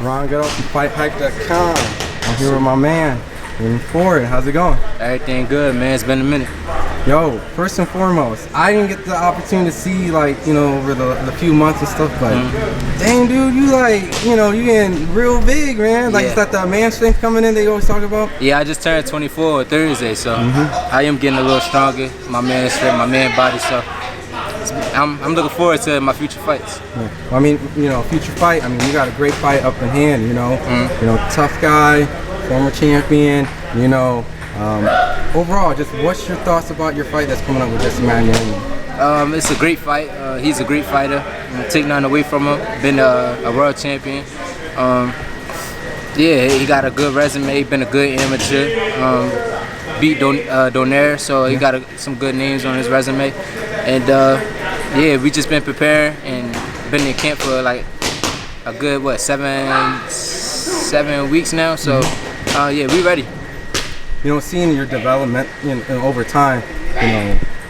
Ron Goodall from FightHype.com. I'm here with my man, Raymond. How's it going? Everything good, man. It's been a minute. Yo, first and foremost, I didn't get the opportunity to see, over the few months and stuff, but dang, dude, you you getting real big, man. Like, Yeah. is that the man strength coming in they always talk about? Yeah, I just turned 24 on Thursday, so I am getting a little stronger. My man strength, my man body, so I'm looking forward to my future fights. Yeah. Well, I mean, future fight. I mean, you got a great fight up in hand. Tough guy, former champion. Overall, just what's your thoughts about your fight that's coming up with Jesse Magnani? It's a great fight. He's a great fighter. Take none away from him. Been a world champion. Yeah, he got a good resume. Been a good amateur. Beat Donaire, so he got some good names on his resume. And yeah, we just been preparing and been in camp for like a good 7 weeks now. So yeah, we ready. Seeing your development over time,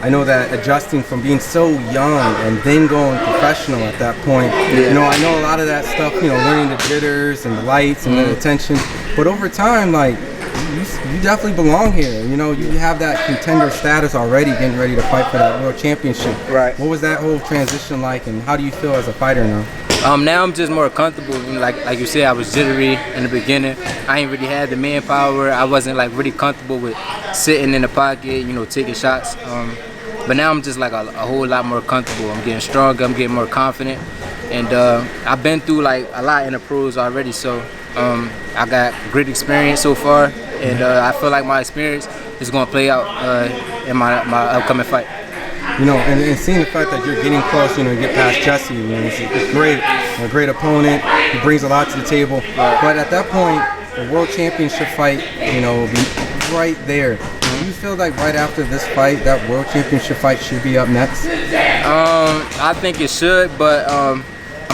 I know that adjusting from being so young and then going professional at that point, I know a lot of that stuff, learning the jitters and the lights and the attention, but over time, you definitely belong here. You have that contender status already, getting ready to fight for that world championship. Right. What was that whole transition like, and how do you feel as a fighter now? Now I'm just more comfortable. Like you said, I was jittery in the beginning. I ain't really had the manpower. I wasn't really comfortable with sitting in the pocket, taking shots. But now I'm just a whole lot more comfortable. I'm getting stronger. I'm getting more confident. And I've been through a lot in the pros already. So I got great experience so far, and I feel like my experience is going to play out in my upcoming fight. And seeing the fact that you're getting close, you get past Jesse, it's great. A great opponent. He brings a lot to the table. But at that point, the world championship fight, will be right there. Do you feel like right after this fight, that world championship fight should be up next? I think it should, but I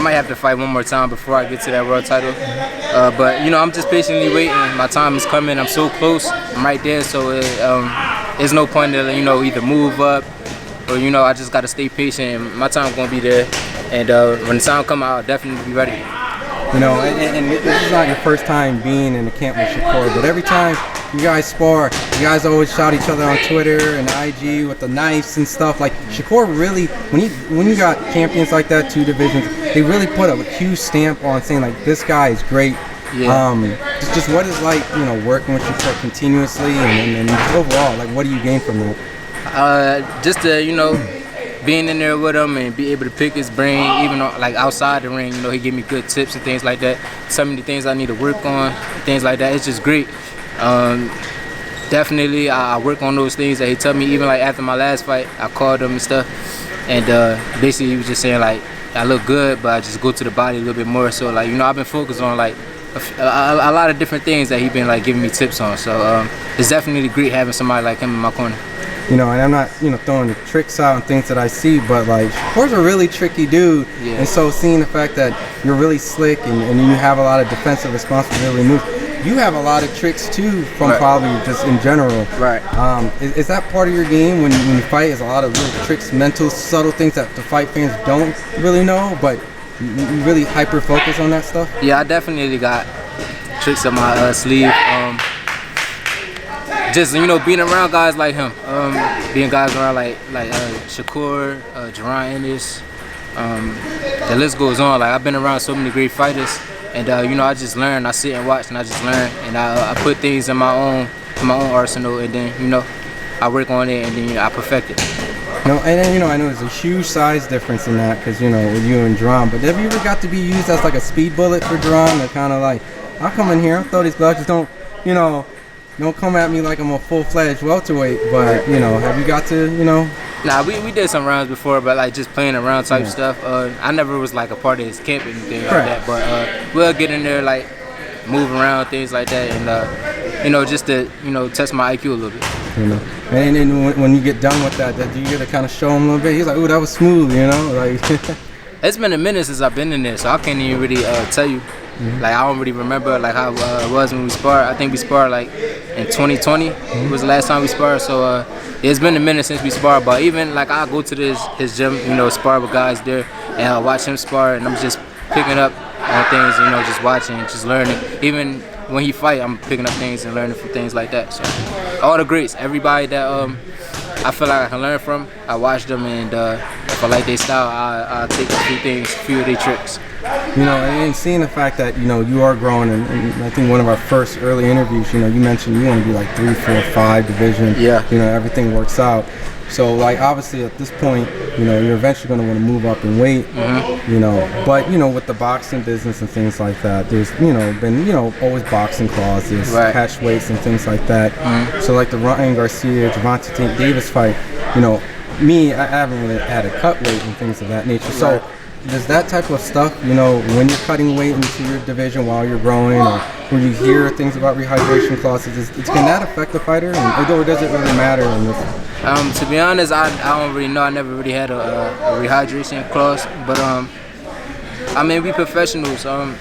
might have to fight one more time before I get to that world title. But I'm just patiently waiting. My time is coming. I'm so close. I'm right there. So there's no point to either move up or I just gotta stay patient. And my time's gonna be there. And when the time comes out, I'll definitely be ready. And this is not your first time being in the camp with Shakur, but every time you guys spar, you guys always shout each other on Twitter and IG with the knives and stuff. Like, Shakur really, when you got champions like that, 2 divisions, they really put a huge stamp on saying this guy is great. Yeah. Just what is working with Shakur continuously and overall, what do you gain from that? Just to being in there with him and be able to pick his brain, even outside the ring. He give me good tips and things like that. Some of the things I need to work on, things like that. It's just great. Definitely, I work on those things that he told me. Even after my last fight, I called him and stuff, and basically he was just saying I look good, but I just go to the body a little bit more. So I've been focused on a lot of different things that he been giving me tips on. So it's definitely great having somebody like him in my corner. And I'm not, throwing the tricks out and things that I see, but Shakur's a really tricky dude. Yeah. And so seeing the fact that you're really slick and you have a lot of defensive responsibility moves, you have a lot of tricks too from probably just in general. Right. Is that part of your game when you fight? Is a lot of little tricks, mental, subtle things that the fight fans don't really know, but you really hyper focus on that stuff? Yeah, I definitely got tricks up my sleeve. Just being around guys like him, being guys around like Shakur, Gervonta Ennis, the list goes on. I've been around so many great fighters, and I just learn. I sit and watch, and I just learn, and I put things in my own arsenal, and then I work on it, and then I perfect it. And then, I know there's a huge size difference in that because with you and Gervonta. But have you ever got to be used as a speed bullet for Gervonta? They're kind of I'll come in here, I'll throw these gloves, just don't come at me like I'm a full-fledged welterweight, but, have you got to, Nah, we did some rounds before, but just playing around type stuff. I never was a part of his camp or anything like that, but we'll get in there, move around, things like that, and, just to, test my IQ a little bit. And then when you get done with that, do you get to kind of show him a little bit? He's like, ooh, that was smooth, It's been a minute since I've been in there, so I can't even really tell you. I don't really remember how it was when we sparred. I think we sparred in 2020 was the last time we sparred. So it's been a minute since we sparred. But even I go to his gym, spar with guys there, and I watch him spar, and I'm just picking up on things, you know, just watching, just learning. Even when he fight, I'm picking up things and learning from things like that. So all the greats, everybody that I feel like I can learn from, I watch them, and if I like their style, I'll take a few things, a few of their tricks. You know, and seeing the fact that, you know, you are growing, and I think one of our first early interviews, you know, you mentioned you want to be like 3, 4, 5 division. Yeah. You know, everything works out. So, like, obviously at this point, you know, you're eventually going to want to move up in weight, you know. But, you know, with the boxing business and things like that, there's, you know, been, you know, always boxing clauses, catch weights and things like that. So, like the Ryan Garcia, Gervonta Davis fight, you know, I haven't really had a cut weight and things of that nature. So, does that type of stuff, you know, when you're cutting weight into your division while you're growing, or when you hear things about rehydration clauses, can that affect the fighter, or does it really matter in this? To be honest, I don't really know. I never really had a rehydration clause, but I mean, we professionals. I'm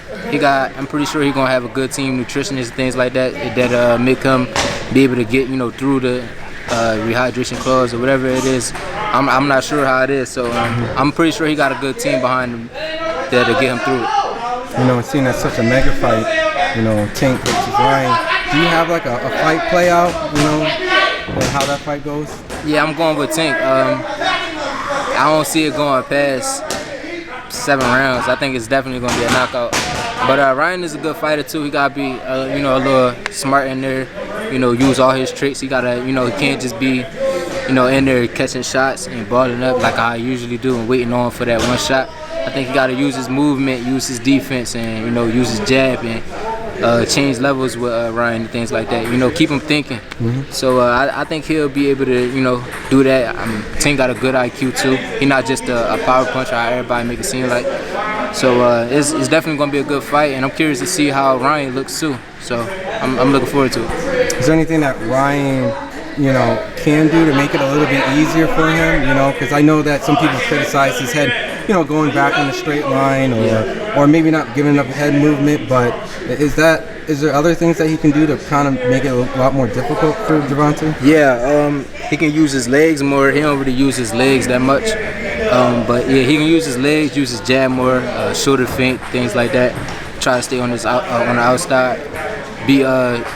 pretty sure he's gonna have a good team, nutritionists, things like that make him be able to get, you know, through the rehydration clause or whatever it is. I'm not sure how it is, so I'm pretty sure he got a good team behind him there to get him through it. You know, seeing that's such a mega fight, you know, Tank versus Ryan, do you have like a fight play out, you know, how that fight goes? Yeah, I'm going with Tank. I don't see it going past 7 rounds. I think it's definitely going to be a knockout. But Ryan is a good fighter too. He got to be, you know, a little smart in there. You know, use all his tricks. He got to, you know, he can't just be, you know, in there catching shots and balling up like I usually do and waiting on for that one shot. I think he got to use his movement, use his defense, and, you know, use his jab and change levels with Ryan and things like that. You know, keep him thinking. So I think he'll be able to, you know, do that. Tank got a good IQ too. He's not just a power puncher how everybody make it seem like. So it's definitely going to be a good fight, and I'm curious to see how Ryan looks too. So I'm looking forward to it. Is there anything that Ryan, you know, can do to make it a little bit easier for him? You know, because I know that some people criticize his head, you know, going back on the straight line, or maybe not giving enough head movement. But is there other things that he can do to kind of make it a lot more difficult for Gervonta? Yeah, he can use his legs more. He don't really use his legs that much. But yeah, he can use his legs, use his jab more, shoulder feint, things like that. Try to stay on his on the outside, be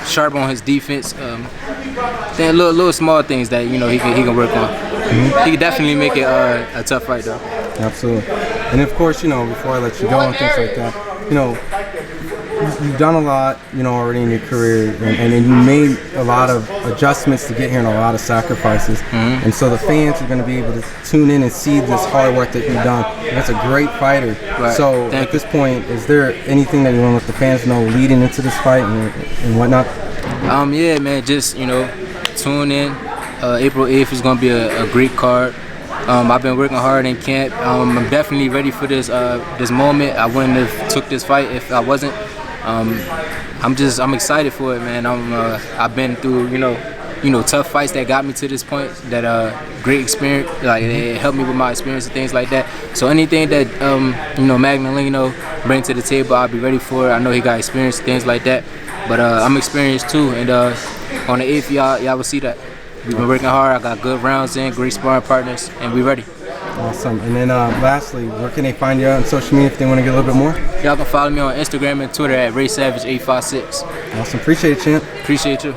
sharp on his defense. Then little small things that, you know, he can work on. He can definitely make it a tough fight though. Absolutely. And of course, you know, before I let you go and things like that, you know, you've done a lot, you know, already in your career, and you made a lot of adjustments to get here and a lot of sacrifices. And so the fans are going to be able to tune in and see this hard work that you've done. That's a great fighter. Right. So at this point, is there anything that you want to let the fans know leading into this fight and whatnot? Yeah, man, just, you know, tune in. April 8th is going to be a great card. I've been working hard in camp. I'm definitely ready for this moment. I wouldn't have took this fight if I wasn't. I'm excited for it, man. I've been through, you know, tough fights that got me to this point. That great experience, like it helped me with my experience and things like that. So anything that you know, Magdaleno bring to the table, I'll be ready for it. I know he got experience, things like that. But I'm experienced too, and on the 8th, y'all will see that. We've been working hard. I got good rounds in, great sparring partners, and we ready. Awesome. And then lastly, where can they find you on social media if they want to get a little bit more? Y'all can follow me on Instagram and Twitter at RaySavage856. Awesome. Appreciate it, champ. Appreciate you.